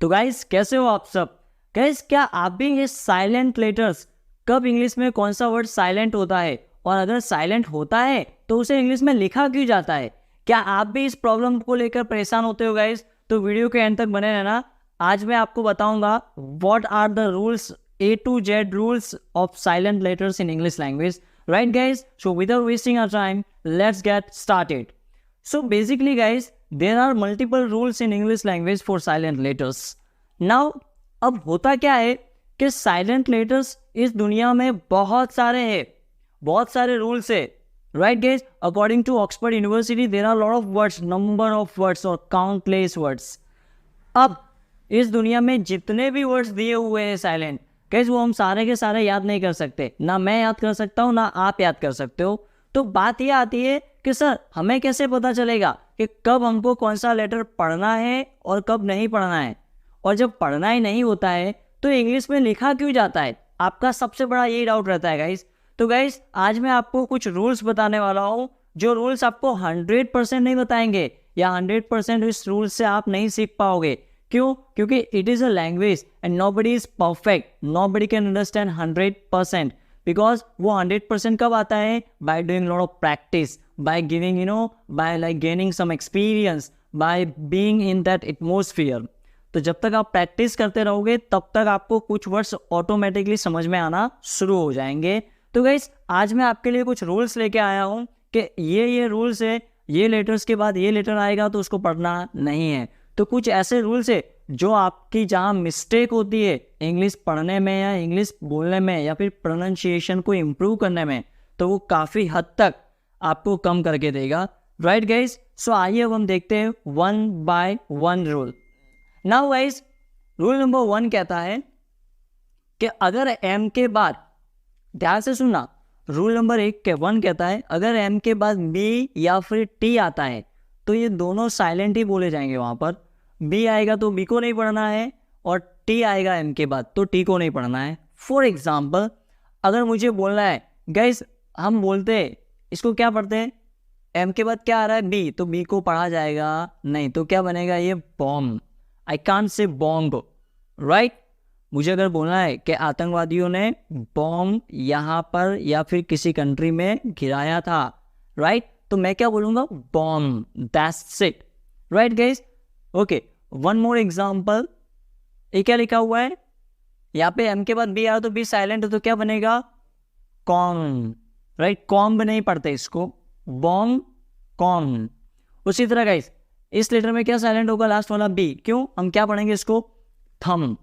तो गाइस कैसे हो आप सब। गाइस क्या आप भी ये साइलेंट लेटर्स, कब इंग्लिश में कौन सा वर्ड साइलेंट होता है और अगर साइलेंट होता है तो उसे इंग्लिश में लिखा क्यों जाता है, क्या आप भी इस प्रॉब्लम को लेकर परेशान होते हो गाइस? तो वीडियो के एंड तक बने रहना। आज मैं आपको बताऊंगा what are the rules, A to Z rules of silent letters in English language. Right guys, so without wasting our time, let's get started. So basically guys, there are multiple rules in English language for silent letters. Now अब होता क्या है कि silent letters इस दुनिया में बहुत सारे हैं, बहुत सारे रूल्स है। Right guys, according to Oxford University there are lot of words, number of words और काउंटलेस वर्ड्स। अब इस दुनिया में जितने भी वर्ड्स दिए हुए हैं साइलेंट, गाइस वो हम सारे के सारे याद नहीं कर सकते, ना मैं याद कर सकता हूँ ना आप याद कर सकते हो। तो बात ये आती है कि सर हमें कैसे पता चलेगा कि कब हमको कौन सा लेटर पढ़ना है और कब नहीं पढ़ना है, और जब पढ़ना ही नहीं होता है तो इंग्लिश में लिखा क्यों जाता है? आपका सबसे बड़ा यही डाउट रहता है गाइस। तो गाइस आज मैं आपको कुछ रूल्स बताने वाला हूँ, जो रूल्स आपको 100% नहीं बताएंगे या 100% इस रूल्स से आप नहीं सीख पाओगे। क्यों? क्योंकि it is a language and nobody is perfect, nobody can understand 100%, because वो 100% कब आता है? By doing lot of practice, by giving by like gaining some experience, by being in that atmosphere. तो जब तक आप प्रैक्टिस करते रहोगे तब तक आपको कुछ वर्ड्स ऑटोमेटिकली समझ में आना शुरू हो जाएंगे। तो गाइस आज मैं आपके लिए कुछ रूल्स लेके आया हूँ कि ये रूल्स है, ये लेटर्स के बाद ये लेटर आएगा तो उसको पढ़ना नहीं है। तो कुछ ऐसे रूल्स है जो आपकी जहाँ मिस्टेक होती है इंग्लिश पढ़ने में या इंग्लिश बोलने में या फिर प्रोनाउंसिएशन को इम्प्रूव करने में, तो वो काफ़ी हद तक आपको कम करके देगा। राइट गाइस, सो आइए अब हम देखते हैं 1 by 1 rule. Now guys, rule number 1 कहता है कि अगर एम के बाद, ध्यान से सुनना, रूल नंबर 1 कहता है अगर एम के बाद बी या फिर टी आता है तो ये दोनों साइलेंट ही बोले जाएंगे। वहाँ पर बी आएगा तो बी को नहीं पढ़ना है और टी आएगा एम के बाद तो टी को नहीं पढ़ना है। फॉर एग्जाम्पल, अगर मुझे बोलना है गाइस, हम बोलते हैं इसको क्या पढ़ते हैं, एम के बाद क्या आ रहा है? बी, तो बी को पढ़ा जाएगा नहीं, तो क्या बनेगा? ये bomb. I can't say bomb, right. मुझे अगर बोलना है कि आतंकवादियों ने बॉम्ब यहाँ पर या फिर किसी कंट्री में गिराया था, राइट, तो मैं क्या बोलूँगा? Bomb, that's it. Right guys, okay, one more example. ये क्या लिखा हुआ है यहाँ पे? एम के बाद बी आया तो बी साइलेंट है तो क्या बनेगा? कॉम, राइट, कॉम्ब नहीं पढ़ते इसको, बॉम्ब, कॉम। उसी तरह गाइस इस लेटर में क्या साइलेंट होगा? लास्ट वाला बी। क्यों? हम क्या पढ़ेंगे इसको? थम,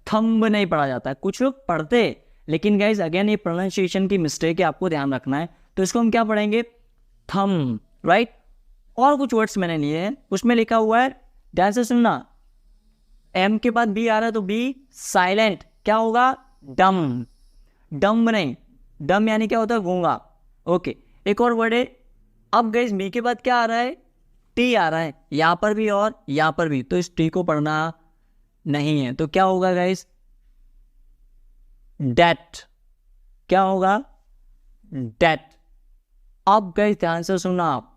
थम्ब नहीं पढ़ा जाता है। कुछ लोग पढ़ते हैं लेकिन गाइस अगेन ये प्रोनाउंसिएशन की मिस्टेक है, आपको ध्यान रखना है। तो इसको हम क्या पढ़ेंगे? थम, राइट। और कुछ वर्ड्स मैंने लिए हैं, उसमें लिखा हुआ है, ध्यान से सुनना, एम के बाद बी आ रहा है तो बी साइलेंट, क्या होगा? डम, डम नहीं, डम यानी क्या होता है? गूंगा। ओके, एक और वर्ड है। अब गाइस बी के बाद क्या आ रहा है? टी आ रहा है, यहाँ पर भी और यहाँ पर भी, तो इस टी को पढ़ना नहीं है, तो क्या होगा गाइस? डेट, क्या होगा? डेट। अब गाइस ध्यान से सुनना आप,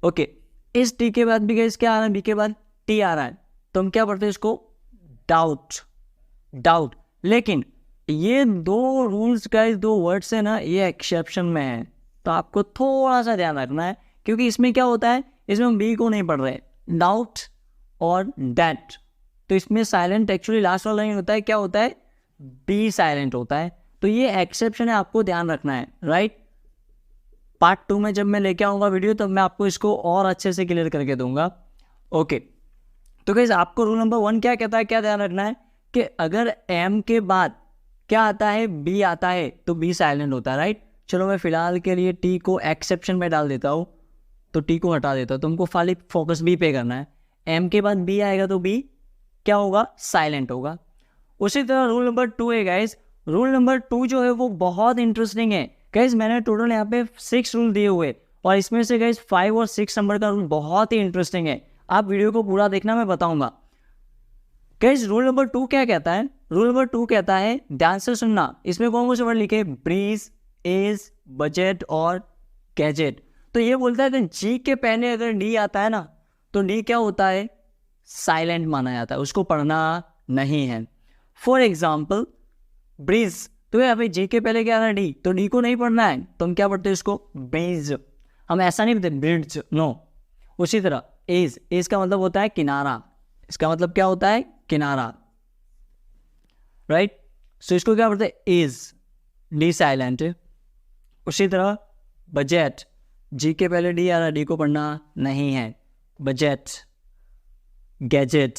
ओके, इस टी के बाद भी गाइस क्या आ रहा है? बी के बाद टी आ रहा है, तो हम क्या पढ़ते हैं इसको? Doubt, doubt. लेकिन ये दो रूल्स गाइस, दो वर्ड्स है ना, ये एक्सेप्शन में है, तो आपको थोड़ा सा ध्यान रखना है, क्योंकि इसमें क्या होता है, इसमें हम बी को नहीं पढ़ रहे, डाउट और डेट, तो इसमें साइलेंट एक्चुअली लास्ट वाला नहीं होता है, क्या होता है? बी साइलेंट होता है। तो ये एक्सेप्शन है, आपको ध्यान रखना है, राइट। पार्ट 2 में जब मैं लेके आऊँगा वीडियो तब मैं आपको इसको और अच्छे से क्लियर करके दूंगा। ओके, तो गाइस आपको रूल नंबर 1 क्या कहता है, क्या ध्यान रखना है कि अगर एम के बाद क्या आता है? बी आता है तो बी साइलेंट होता है, राइट। चलो मैं फिलहाल के लिए टी को एक्सेप्शन में डाल देता हूँ, तो टी को हटा देता हूँ, तुमको खाली फोकस बी पे करना है। एम के बाद बी आएगा तो बी क्या होगा? साइलेंट होगा। उसी तरह रूल नंबर 2 है गाइस। रूल नंबर 2 जो है वो बहुत इंटरेस्टिंग है गाइस। मैंने टोटल यहाँ पे 6 रूल दिए हुए और इसमें से गाइस 5 और 6 नंबर का रूल बहुत ही इंटरेस्टिंग है। आप वीडियो को पूरा देखना, मैं बताऊंगा। गाइस रूल नंबर 2 क्या कहता है? रूल नंबर 2 कहता है, ध्यान से सुनना, इसमें कौन कौन से वर्ड लिखे? ब्रीज, एज, बजट और गैजेट। तो ये बोलता है कि जी के पहले अगर डी आता है ना तो डी क्या होता है? साइलेंट माना जाता है, उसको पढ़ना नहीं है। फॉर एग्जाम्पल ब्रीज, तो अभी जे के पहले क्या आ रहा है डी, तो डी को नहीं पढ़ना है तो हम क्या पढ़ते हैं इसको ब्रीज, हम ऐसा नहीं पढ़ते ब्रिड्ज, नो। उसी तरह एज, एज का मतलब होता है किनारा, इसका मतलब क्या होता है किनारा, राइट। सो इसको क्या पढ़ते हैं एज, डी साइलेंट है। उसी तरह बजट, जी के पहले डी आ रहा है, डी को पढ़ना नहीं है, बजट। Gadget,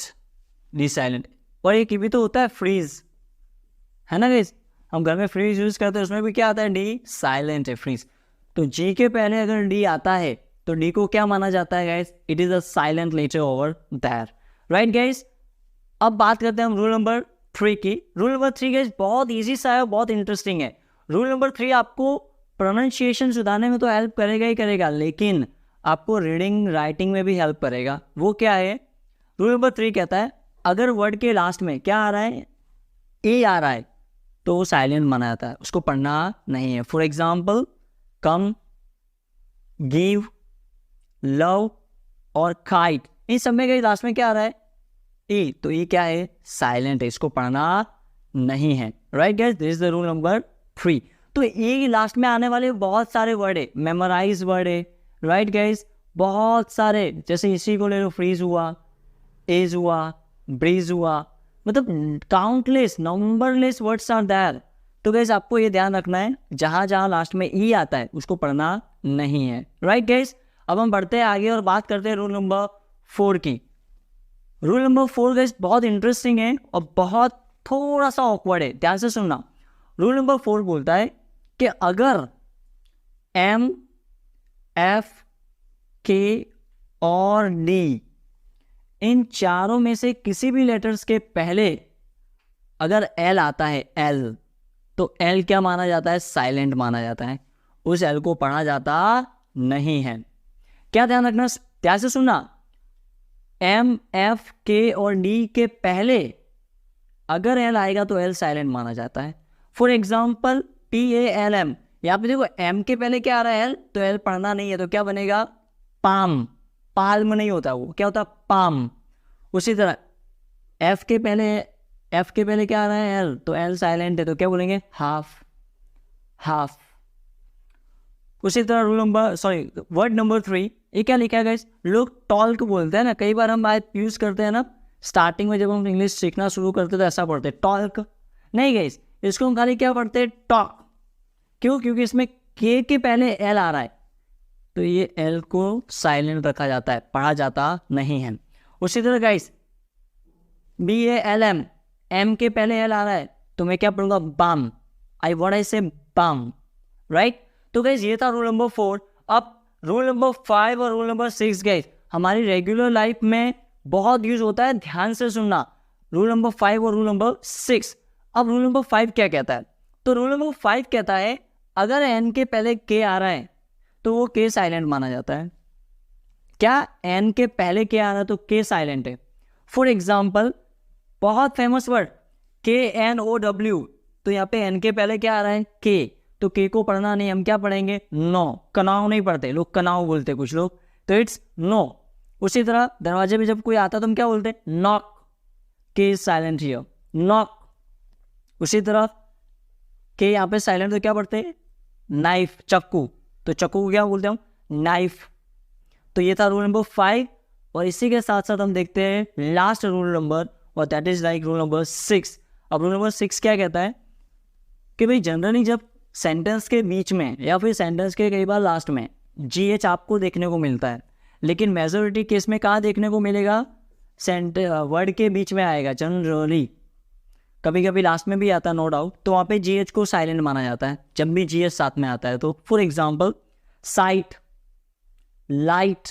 D silent. और एक भी तो होता है फ्रीज, है ना गाइस, हम घर में फ्रीज यूज करते हैं, उसमें भी क्या आता है डी साइलेंट है, फ्रीज। तो जी के पहले अगर डी आता है तो डी को क्या माना जाता है guys, it is a silent letter over there, right guys. अब बात करते हैं हम रूल नंबर 3 की। रूल नंबर 3 गाइस बहुत इजी सा है, बहुत इंटरेस्टिंग है। रूल नंबर 3 आपको प्रोनाउंसिएशन सुधारने में तो हेल्प करेगा ही करेगा, लेकिन आपको रीडिंग राइटिंग में भी हेल्प करेगा। वो क्या है, रूल नंबर 3 कहता है अगर वर्ड के लास्ट में क्या आ रहा है, ए आ रहा है, तो वो साइलेंट माना जाता है, उसको पढ़ना नहीं है। For example come, give, love और काइट, इन सब में लास्ट में क्या आ रहा है ए, तो ये क्या है साइलेंट है, इसको पढ़ना नहीं है, right guys. This is the rule number 3। तो ए लास्ट में आने वाले बहुत सारे वर्ड है, मेमोराइज वर्ड है, राइट गाइस, बहुत सारे, जैसे इसी को ले लो, फ्रीज हुआ, एज हुआ, ब्रीज हुआ, मतलब countless numberless words are there. तो गाइस आपको ये ध्यान रखना है, जहाँ जहाँ लास्ट में ई आता है उसको पढ़ना नहीं है, राइट गाइस। अब हम बढ़ते हैं आगे और बात करते हैं रूल नंबर 4 की। रूल नंबर 4 गाइस बहुत इंटरेस्टिंग है और बहुत थोड़ा सा ऑकवर्ड है, ध्यान से सुनना। रूल नंबर 4 बोलता है कि अगर एम, एफ, के और डी इन चारों में से किसी भी लेटर्स के पहले अगर एल आता है, एल, तो एल क्या माना जाता है, साइलेंट माना जाता है, उस एल को पढ़ा जाता नहीं है। क्या ध्यान रखना, ध्यान से सुनना, एम, एफ, के और डी के पहले अगर एल आएगा तो एल साइलेंट माना जाता है। फॉर एग्जाम्पल PALM, यहाँ पे देखो एम के पहले क्या आ रहा है एल, तो एल पढ़ना नहीं है, तो क्या बनेगा पाम, पाल्म नहीं होता, वो क्या होता पाम। उसी तरह एफ के पहले क्या आ रहा है एल, तो एल साइलेंट है, तो क्या बोलेंगे हाफ, हाफ। उसी तरह वर्ड नंबर 3, ये क्या लिखा है गाइस, लोग टॉल्क बोलते हैं ना, कई बार हम बात यूज करते हैं ना, स्टार्टिंग में जब हम इंग्लिश सीखना शुरू करते हैं तो ऐसा पढ़ते हैं टॉल्क, नहीं गाइस, इसको हम खाली क्या पढ़ते हैं टॉक। क्यों, क्योंकि इसमें के पहले एल आ रहा है, तो ये एल को साइलेंट रखा जाता है, पढ़ा जाता नहीं है। उसी तरह गाइस BALM, एम के पहले एल आ रहा है, तो मैं क्या पढ़ूंगा बम, आई से बम, राइट। तो गाइस ये था रूल नंबर 4। अब रूल नंबर 5 और रूल नंबर 6 गाइस हमारी रेगुलर लाइफ में बहुत यूज होता है, ध्यान से सुनना, रूल नंबर 5 और रूल नंबर 6। अब रूल नंबर 5 क्या कहता है, तो रूल नंबर 5 कहता है अगर एन के पहले के आ रहा है तो वो के साइलेंट माना जाता है। क्या एन के पहले के आ रहा है तो के साइलेंट है। फॉर एग्जाम्पल बहुत फेमस वर्ड KNOW, तो यहाँ पे एन के पहले क्या आ रहा है के, तो के को पढ़ना नहीं, हम क्या पढ़ेंगे नो, कनाव नहीं पढ़ते लोग, कनाव बोलते कुछ लोग, तो इट्स नो। उसी तरह दरवाजे पे जब कोई आता तो हम क्या बोलते नॉक, के साइलेंट हियर, नॉक। उसी तरह के यहाँ पे साइलेंट, तो क्या पढ़ते हैं नाइफ, चक्कू, तो चक्कू को क्या बोलते हैं हम नाइफ। तो ये था रूल नंबर 5 और इसी के साथ साथ हम देखते हैं लास्ट रूल नंबर, और that is like rule number 6। अब रूल नंबर 6 क्या कहता है कि भाई जनरली जब सेंटेंस के बीच में या फिर सेंटेंस के कई बार लास्ट में GH आपको देखने को मिलता है, लेकिन मेजोरिटी केस में कहाँ देखने को मिलेगा, वर्ड के बीच में आएगा जनरली, कभी कभी लास्ट में भी आता है नो डाउट, तो वहाँ पे GH को साइलेंट माना जाता है जब भी GH साथ में आता है। तो for example site, light,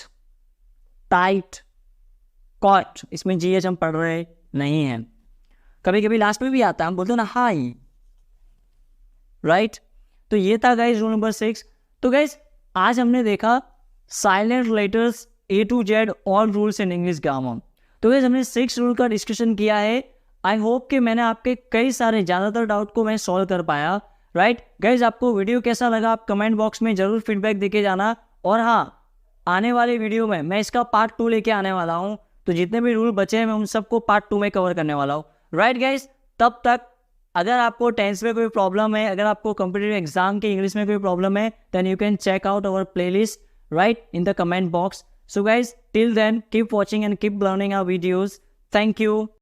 tight, caught, इसमें GH हम पढ़ रहे नहीं हैं। कभी कभी लास्ट में भी आता है, हम बोलते हैं ना हाई, राइट। तो ये था गाइज रूल नंबर 6। तो गाइज आज हमने देखा silent letters A to Z all rules in English grammar. तो गाइज हमने 6 रूल का डिस्कशन किया है। आई होप कि मैंने आपके कई सारे ज़्यादातर डाउट को मैं सॉल्व कर पाया, राइट। गाइज आपको वीडियो कैसा लगा आप कमेंट बॉक्स में ज़रूर फीडबैक देके जाना। और हाँ, आने वाले वीडियो में मैं इसका पार्ट 2 लेके आने वाला हूँ, तो जितने भी रूल बचे हैं मैं उन सबको पार्ट 2 में कवर करने वाला हूँ। राइट गाइज, तब तक अगर आपको टेंस में कोई प्रॉब्लम है, अगर आपको कॉम्पिटिटिव एग्जाम के इंग्लिश में कोई प्रॉब्लम है, then you can check out our playlist right in the comment box. So guys, till then, keep watching and keep learning our videos. Thank you.